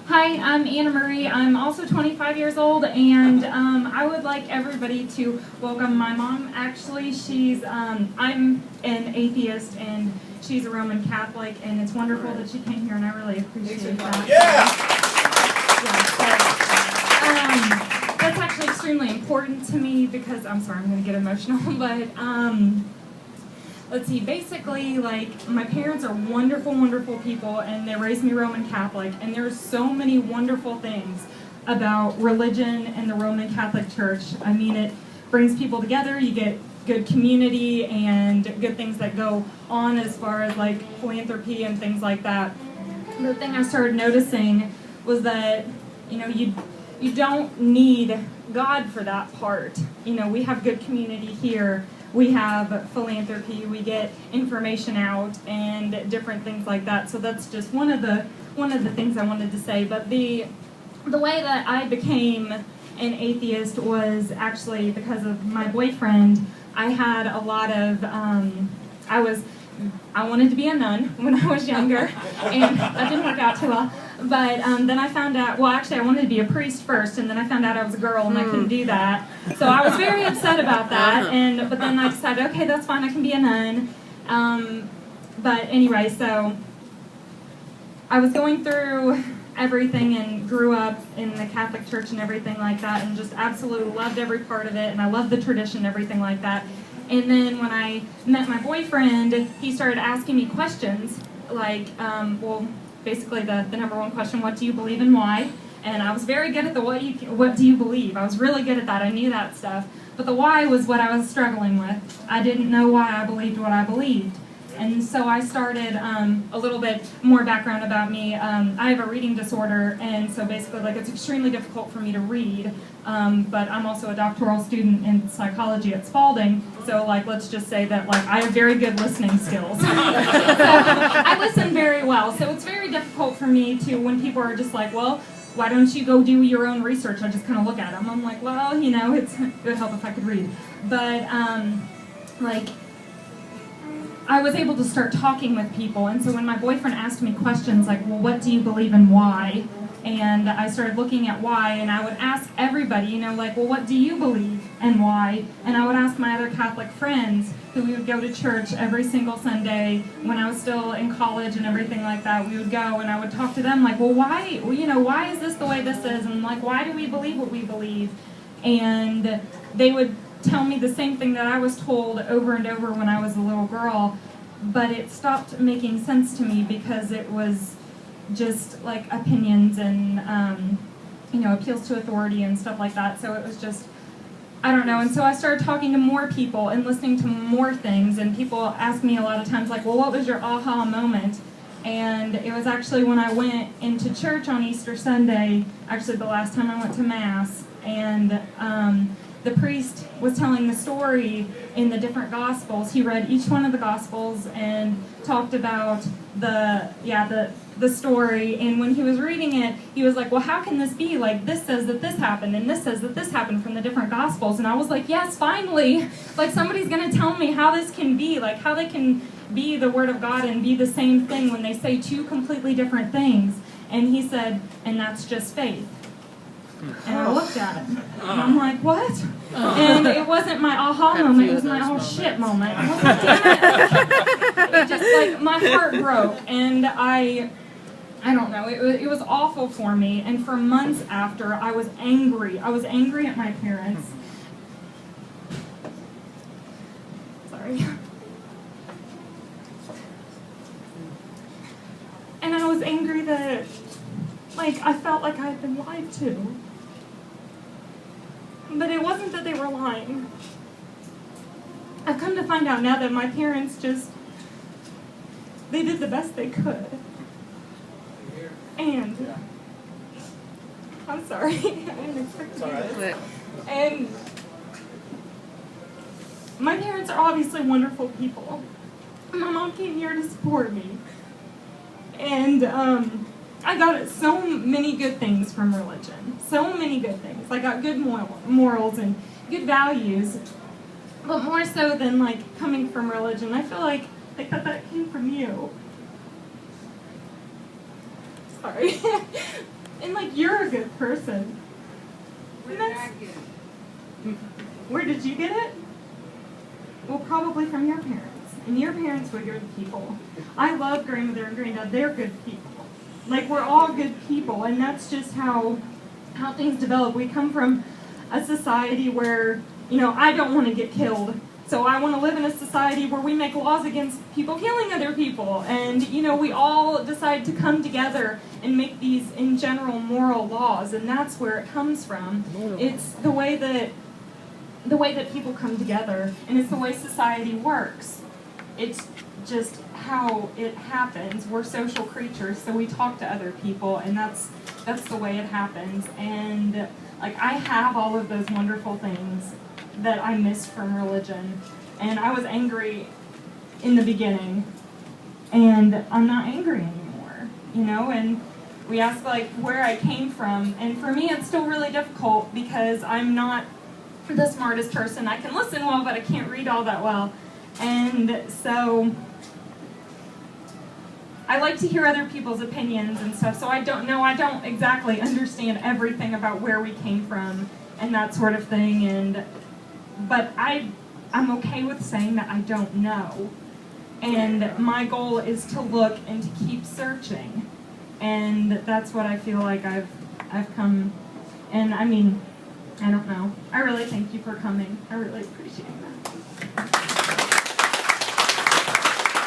Hi, I'm Anna Marie. I'm also 25 years old, and I would like everybody to welcome my mom. Actually, I'm an atheist, and she's a Roman Catholic, and it's wonderful that she came here, and I really appreciate that. Yeah! That's actually extremely important to me because, I'm sorry, I'm going to get emotional, but let's see, basically, like, my parents are wonderful, wonderful people, and they raised me Roman Catholic, and there's so many wonderful things about religion and the Roman Catholic Church. I mean, it brings people together, you get good community and good things that go on as far as, like, philanthropy and things like that. The thing I started noticing was that, you know, you don't need God for that part. You know, we have good community here. We have philanthropy, we get information out, and different things like that. So that's just one of the things I wanted to say. But the way that I became an atheist was actually because of my boyfriend. I had a lot of I wanted to be a nun when I was younger, and that didn't work out too well. But then I found out, well, actually, I wanted to be a priest first, and then I found out I was a girl, and I couldn't do that. So I was very upset about that, but then I decided, okay, that's fine, I can be a nun. But anyway, so I was going through everything and grew up in the Catholic Church and everything like that, and just absolutely loved every part of it, and I loved the tradition and everything like that. And then when I met my boyfriend, he started asking me questions, like, basically the number one question, what do you believe and why? And I was very good at the what do you believe? I was really good at that. I knew that stuff. But the why was what I was struggling with. I didn't know why I believed what I believed. And so I started a little bit more background about me. I have a reading disorder, and so basically, like, it's extremely difficult for me to read. But I'm also a doctoral student in psychology at Spalding, so, like, let's just say that, like, I have very good listening skills. So I listen very well. So it's very difficult for me to, when people are just like, well, why don't you go do your own research? I just kind of look at them. I'm like, well, you know, it would help if I could read. But like, I was able to start talking with people, and so when my boyfriend asked me questions like, well, what do you believe and why? And I started looking at why, and I would ask everybody, you know, like, well, what do you believe and why? And I would ask my other Catholic friends who we would go to church every single Sunday when I was still in college and everything like that. We would go, and I would talk to them like, well, why, you know, why is this the way this is? And, like, why do we believe what we believe? And they would tell me the same thing that I was told over and over when I was a little girl, but it stopped making sense to me because it was just like opinions and you know, appeals to authority and stuff like that. So it was just, I don't know. And so I started talking to more people and listening to more things, and people ask me a lot of times like, well, what was your aha moment? And it was actually when I went into church on Easter Sunday, actually the last time I went to Mass, and the priest was telling the story in the different Gospels. He read each one of the Gospels and talked about the story. And when he was reading it, he was like, well, how can this be? Like, this says that this happened, and this says that this happened from the different Gospels. And I was like, yes, finally. Like, somebody's going to tell me how this can be. Like, how they can be the Word of God and be the same thing when they say two completely different things. And he said, and that's just faith. And I looked at him, and I'm like, what? And it wasn't my aha moment, it was my oh shit moment. I was like, damn it. It just, like, my heart broke, and I don't know, it was awful for me. And for months after, I was angry. I was angry at my parents. Sorry. And I was angry that, like, I felt like I had been lied to. But it wasn't that they were lying. I've come to find out now that my parents they did the best they could. And I'm sorry, I didn't expect to do this. And my parents are obviously wonderful people. My mom came here to support me. And I got so many good things from religion. So many good things. I got good morals and good values. But more so than, like, coming from religion, I feel like that came from you. Sorry. think you're a good person. Where did I get it? Where did you get it? Well, probably from your parents. And your parents were good people. I love grandmother and granddad. They're good people. Like, we're all good people, and that's just how things develop. We come from a society where, I don't want to get killed. So I want to live in a society where we make laws against people killing other people. And, we all decide to come together and make these, in general, moral laws. And that's where it comes from. It's the way that people come together. And it's the way society works. It's just how it happens. We're social creatures, so we talk to other people. And that's the way it happens. And, I have all of those wonderful things that I missed from religion. And I was angry in the beginning, and I'm not angry anymore, and we ask where I came from, and for me it's still really difficult because I'm not the smartest person. I can listen well, but I can't read all that well, and so I like to hear other people's opinions and stuff, so I don't exactly understand everything about where we came from and that sort of thing, but I'm okay with saying that I don't know. And my goal is to look and to keep searching. And that's what I feel like I've come. And I don't know. I really thank you for coming. I really appreciate that.